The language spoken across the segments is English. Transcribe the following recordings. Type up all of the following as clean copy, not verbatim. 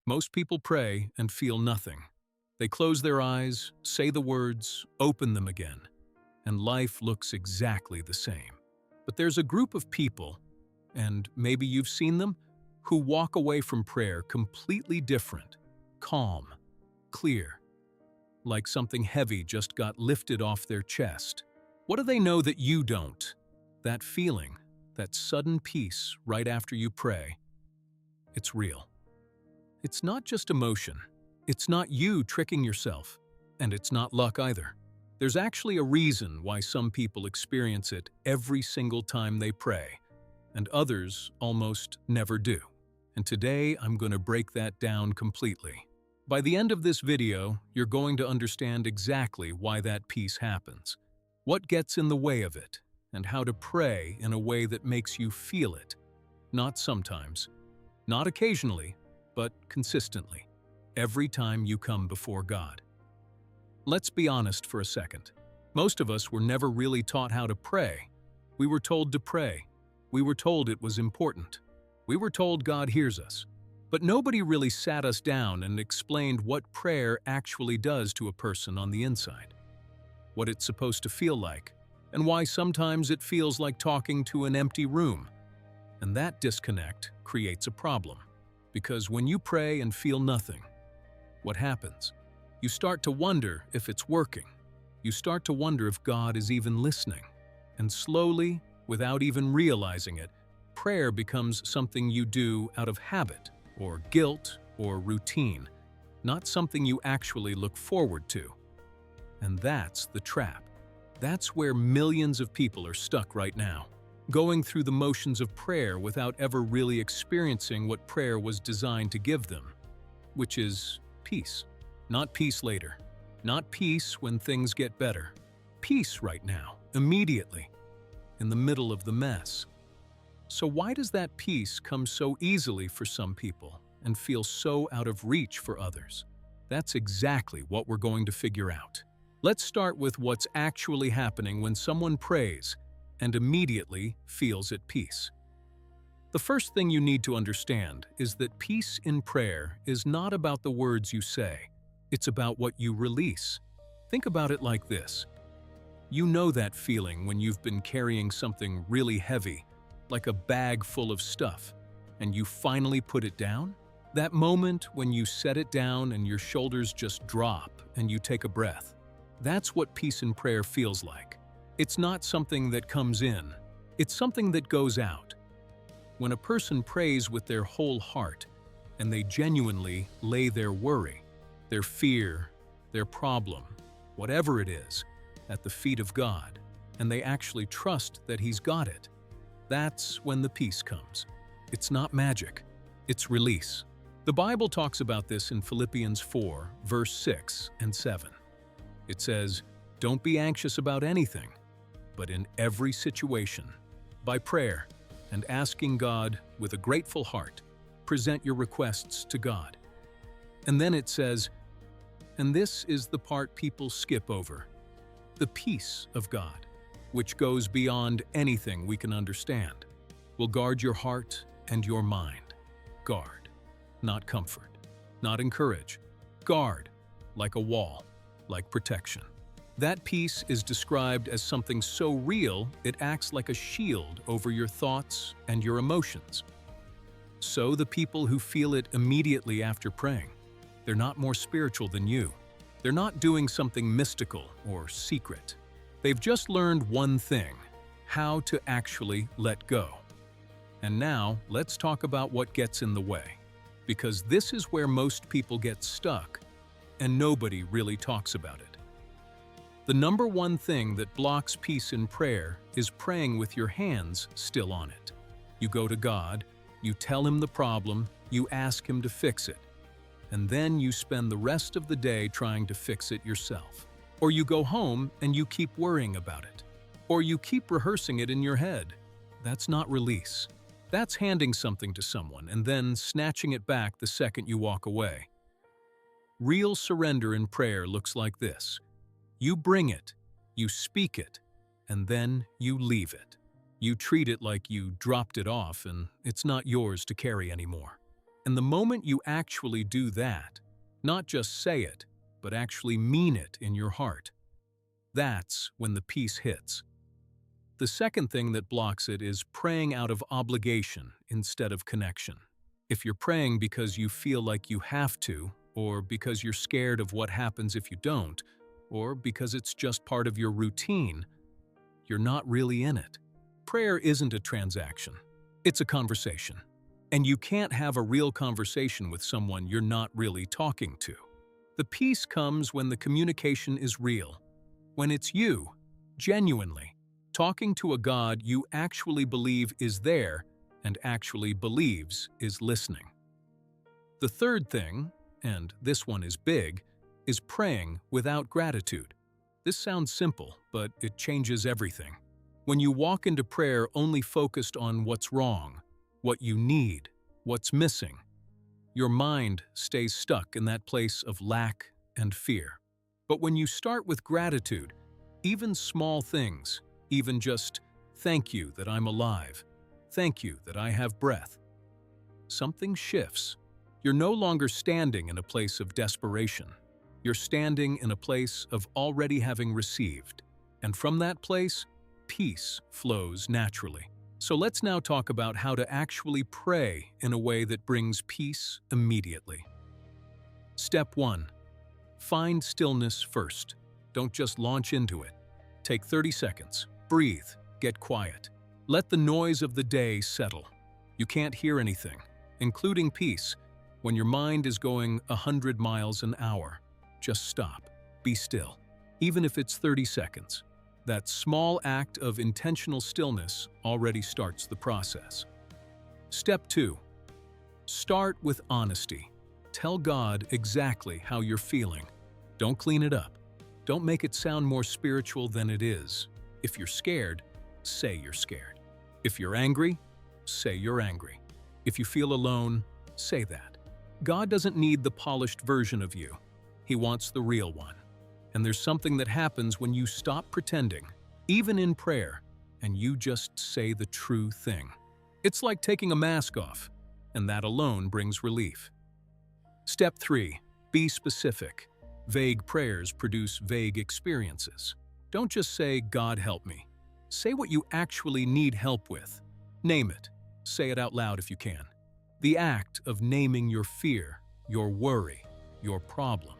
Most people pray and feel nothing. They close their eyes, say the words, open them again, and life looks exactly the same. But there's a group of people, and maybe you've seen them, who walk away from prayer completely different, calm, clear, like something heavy just got lifted off their chest. What do they know that you don't? That feeling, that sudden peace right after you pray, it's real. It's not just emotion. It's not you tricking yourself, and it's not luck either. There's actually a reason why some people experience it every single time they pray, and others almost never do. And today I'm going to break that down completely. By the end of this video, you're going to understand exactly why that peace happens, what gets in the way of it, and how to pray in a way that makes you feel it. Not sometimes, not occasionally, but consistently, every time you come before God. Let's be honest for a second. Most of us were never really taught how to pray. We were told to pray. We were told it was important. We were told God hears us. But nobody really sat us down and explained what prayer actually does to a person on the inside, what it's supposed to feel like, and why sometimes it feels like talking to an empty room. And that disconnect creates a problem. Because when you pray and feel nothing, what happens? You start to wonder if it's working. You start to wonder if God is even listening. And slowly, without even realizing it, prayer becomes something you do out of habit, or guilt, or routine, not something you actually look forward to. And that's the trap. That's where millions of people are stuck right now, going through the motions of prayer without ever really experiencing what prayer was designed to give them, which is peace. Not peace later. Not peace when things get better. Peace right now, immediately, in the middle of the mess. So why does that peace come so easily for some people and feel so out of reach for others? That's exactly what we're going to figure out. Let's start with what's actually happening when someone prays and immediately feels at peace. The first thing you need to understand is that peace in prayer is not about the words you say. It's about what you release. Think about it like this. You know that feeling when you've been carrying something really heavy, like a bag full of stuff, and you finally put it down? That moment when you set it down and your shoulders just drop and you take a breath. That's what peace in prayer feels like. It's not something that comes in. It's something that goes out. When a person prays with their whole heart and they genuinely lay their worry, their fear, their problem, whatever it is, at the feet of God, and they actually trust that He's got it, that's when the peace comes. It's not magic, it's release. The Bible talks about this in Philippians 4, verse 6 and 7. It says, "Don't be anxious about anything, but in every situation, by prayer and asking God with a grateful heart, present your requests to God." And then it says, and this is the part people skip over, the peace of God, which goes beyond anything we can understand, will guard your heart and your mind. Guard, not comfort, not encourage. Guard, like a wall, like protection. That peace is described as something so real it acts like a shield over your thoughts and your emotions. So the people who feel it immediately after praying, they're not more spiritual than you. They're not doing something mystical or secret. They've just learned one thing, how to actually let go. And now, let's talk about what gets in the way, because this is where most people get stuck, and nobody really talks about it. The number one thing that blocks peace in prayer is praying with your hands still on it. You go to God, you tell Him the problem, you ask Him to fix it, and then you spend the rest of the day trying to fix it yourself. Or you go home and you keep worrying about it. Or you keep rehearsing it in your head. That's not release. That's handing something to someone and then snatching it back the second you walk away. Real surrender in prayer looks like this. You bring it, you speak it, and then you leave it. You treat it like you dropped it off and it's not yours to carry anymore. And the moment you actually do that, not just say it, but actually mean it in your heart, that's when the peace hits. The second thing that blocks it is praying out of obligation instead of connection. If you're praying because you feel like you have to, or because you're scared of what happens if you don't, or because it's just part of your routine, you're not really in it. Prayer isn't a transaction. It's a conversation. And you can't have a real conversation with someone you're not really talking to. The peace comes when the communication is real, when it's you, genuinely, talking to a God you actually believe is there and actually believes is listening. The third thing, and this one is big, is praying without gratitude. This sounds simple, but it changes everything. When you walk into prayer only focused on what's wrong, what you need, what's missing, your mind stays stuck in that place of lack and fear. But when you start with gratitude, even small things, even just, thank you that I'm alive, thank you that I have breath, something shifts. You're no longer standing in a place of desperation. You're standing in a place of already having received. And from that place, peace flows naturally. So let's now talk about how to actually pray in a way that brings peace immediately. Step 1. Find stillness first. Don't just launch into it. Take 30 seconds. Breathe. Get quiet. Let the noise of the day settle. You can't hear anything, including peace. When your mind is going 100 miles an hour, just stop. Be still. Even if it's 30 seconds. That small act of intentional stillness already starts the process. Step 2. Start with honesty. Tell God exactly how you're feeling. Don't clean it up. Don't make it sound more spiritual than it is. If you're scared, say you're scared. If you're angry, say you're angry. If you feel alone, say that. God doesn't need the polished version of you. He wants the real one. And there's something that happens when you stop pretending, even in prayer, and you just say the true thing. It's like taking a mask off, and that alone brings relief. Step 3. Be specific. Vague prayers produce vague experiences. Don't just say, God help me. Say what you actually need help with. Name it. Say it out loud if you can. The act of naming your fear, your worry, your problem.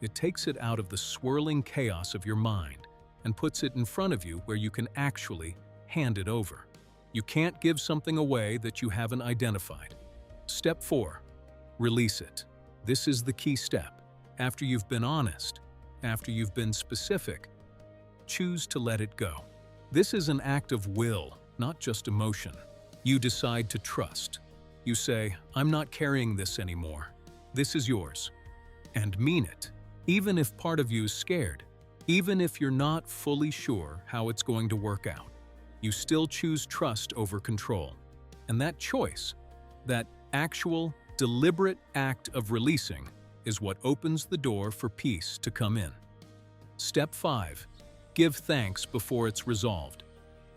It takes it out of the swirling chaos of your mind and puts it in front of you where you can actually hand it over. You can't give something away that you haven't identified. Step 4. Release it. This is the key step. After you've been honest, after you've been specific, choose to let it go. This is an act of will, not just emotion. You decide to trust. You say, I'm not carrying this anymore. This is yours. And mean it. Even if part of you is scared, even if you're not fully sure how it's going to work out, you still choose trust over control. And that choice, that actual, deliberate act of releasing, is what opens the door for peace to come in. Step 5. Give thanks before it's resolved.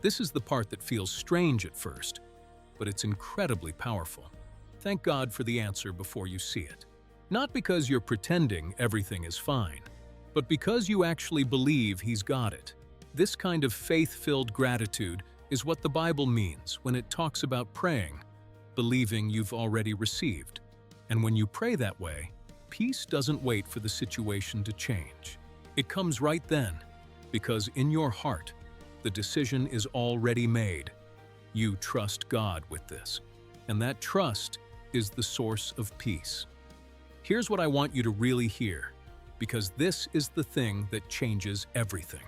This is the part that feels strange at first, but it's incredibly powerful. Thank God for the answer before you see it. Not because you're pretending everything is fine, but because you actually believe He's got it. This kind of faith-filled gratitude is what the Bible means when it talks about praying, believing you've already received. And when you pray that way, peace doesn't wait for the situation to change. It comes right then, because in your heart, the decision is already made. You trust God with this, and that trust is the source of peace. Here's what I want you to really hear, because this is the thing that changes everything.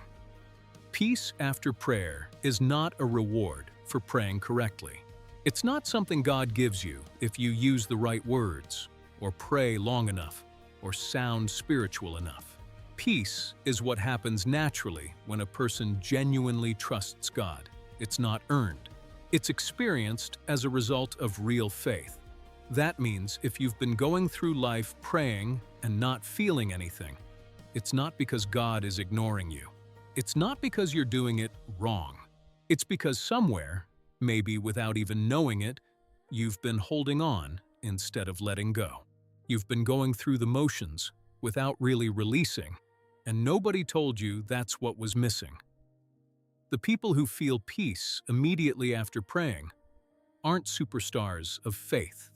Peace after prayer is not a reward for praying correctly. It's not something God gives you if you use the right words, or pray long enough, or sound spiritual enough. Peace is what happens naturally when a person genuinely trusts God. It's not earned. It's experienced as a result of real faith. That means if you've been going through life praying and not feeling anything, it's not because God is ignoring you. It's not because you're doing it wrong. It's because somewhere, maybe without even knowing it, you've been holding on instead of letting go. You've been going through the motions without really releasing, and nobody told you that's what was missing. The people who feel peace immediately after praying aren't superstars of faith.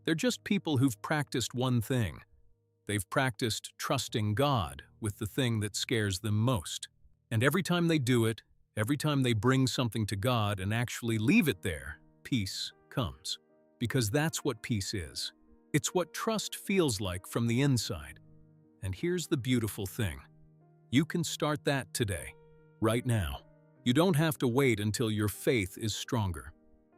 They're just people who've practiced one thing. They've practiced trusting God with the thing that scares them most. And every time they do it, every time they bring something to God and actually leave it there, peace comes. Because that's what peace is. It's what trust feels like from the inside. And here's the beautiful thing. You can start that today, right now. You don't have to wait until your faith is stronger.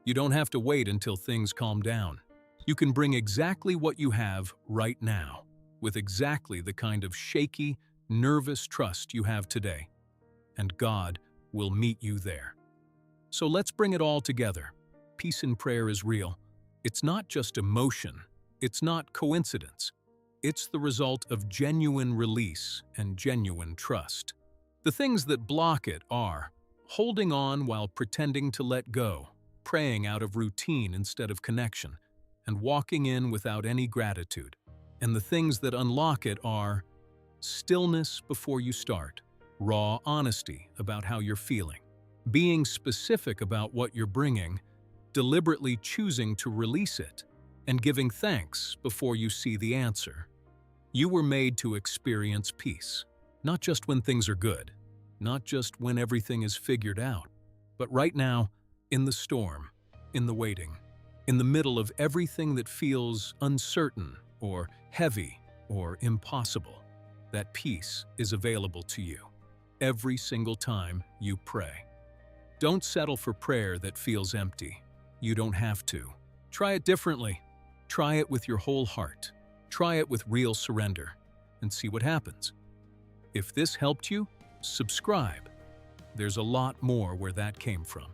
You don't have to wait until things calm down. You can bring exactly what you have right now, with exactly the kind of shaky, nervous trust you have today. And God will meet you there. So let's bring it all together. Peace in prayer is real. It's not just emotion. It's not coincidence. It's the result of genuine release and genuine trust. The things that block it are holding on while pretending to let go, praying out of routine instead of connection, and walking in without any gratitude. And the things that unlock it are stillness before you start, raw honesty about how you're feeling, being specific about what you're bringing, deliberately choosing to release it, and giving thanks before you see the answer. You were made to experience peace, not just when things are good, not just when everything is figured out, but right now, in the storm, in the waiting, in the middle of everything that feels uncertain or heavy or impossible. That peace is available to you every single time you pray. Don't settle for prayer that feels empty. You don't have to. Try it differently. Try it with your whole heart. Try it with real surrender and see what happens. If this helped you, subscribe. There's a lot more where that came from.